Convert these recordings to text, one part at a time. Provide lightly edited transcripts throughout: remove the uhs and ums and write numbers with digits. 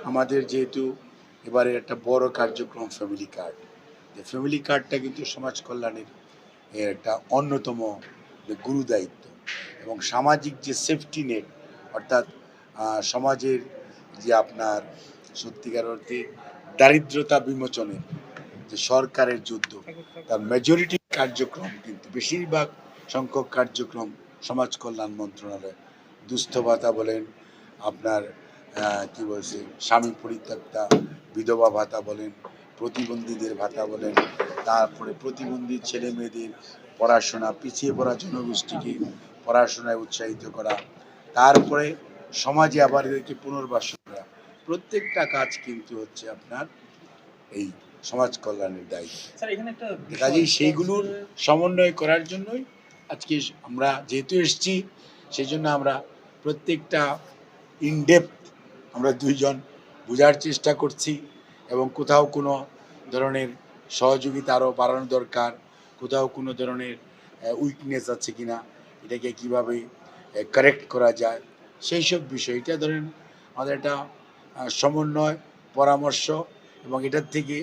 আমাদের যেহেতু এবারে একটা বড় কার্যক্রম ফ্যামিলি কার্ড, ফ্যামিলি কার্ডটা কিন্তু সমাজ কল্যাণের একটা অন্যতম গুরু দায়িত্ব এবং সামাজিক যে সেফটি নেট, অর্থাৎ সমাজের যে আপনার সত্যিকার অর্থে দারিদ্রতা বিমোচনের যে সরকারের যুদ্ধ, তার মেজরিটি কার্যক্রম কিন্তু বেশিরভাগ সংখ্যক কার্যক্রম সমাজ কল্যাণ মন্ত্রণালয়। দুস্থ ভাতা বলেন, আপনার কি বলছে স্বামী পরিত্যক্তা বিধবা ভাতা বলেন, প্রতিবন্ধীদের ভাতা বলেন, তারপরে প্রতিবন্ধী ছেলে মেয়েদের পড়াশোনা, পিছিয়ে পড়া জনগোষ্ঠীকে পড়াশোনায় উৎসাহিত করা, তারপরে সমাজে আবার এদেরকে পুনর্বাসন করা, প্রত্যেকটা কাজ কিন্তু হচ্ছে আপনার এই সমাজ কল্যাণের দায়িত্ব। কাজেই সেইগুলোর সমন্বয় করার জন্যই আজকে আমরা যেহেতু এসেছি, সেই জন্য আমরা প্রত্যেকটা ইনডেপথ আমরা দুইজন বোঝার চেষ্টা করছি এবং কোথাও কোনো ধরনের সহযোগিতা আরও বাড়ানো দরকার, কোথাও কোনো ধরনের উইকনেস আছে কিনা, এটাকে কিভাবে কারেক্ট করা যায়, সেই সব বিষয়। এটা ধরেন আমাদের একটা সমন্বয় পরামর্শ এবং এটার থেকে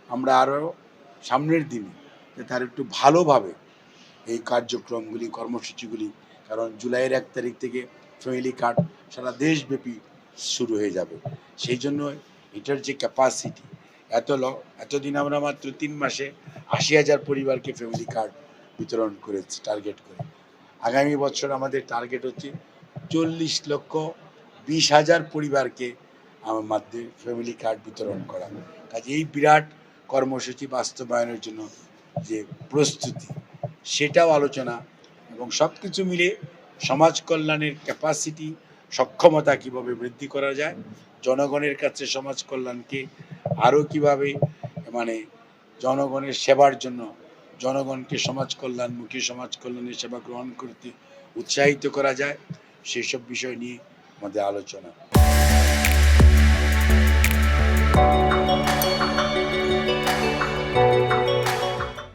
আমরা আরও সামনের দিনে তার একটু ভালোভাবে এই কার্যক্রমগুলি কর্মসূচিগুলি, কারণ জুলাইয়ের 1 তারিখ থেকে ফ্যামিলি কার্ড সারা দেশব্যাপী শুরু হয়ে যাবে, সেই জন্য এটার যে ক্যাপাসিটি এতদিন আমরা মাত্র 3 মাসে 80,000 পরিবারকে ফ্যামিলি কার্ড বিতরণ করেছি টার্গেট করে। আগামী বছর আমাদের টার্গেট হচ্ছে 40,20,000 পরিবারকে আমার মাধ্যমে ফ্যামিলি কার্ড বিতরণ করা। কাজে এই বিরাট কর্মসূচি বাস্তবায়নের জন্য যে প্রস্তুতি, সেটাও আলোচনা এবং সব কিছু মিলে সমাজ কল্যাণের ক্যাপাসিটি, সক্ষমতা কিভাবে বৃদ্ধি করা যায়, জনগণের কাছে সমাজ কল্যাণকে আরও কিভাবে মানে জনগণের সেবার জন্য জনগণকে সমাজ কল্যাণমুখী সমাজ কল্যাণের সেবা গ্রহণ করতে উৎসাহিত করা যায়, সেই সব বিষয় নিয়ে আমাদের আলোচনা।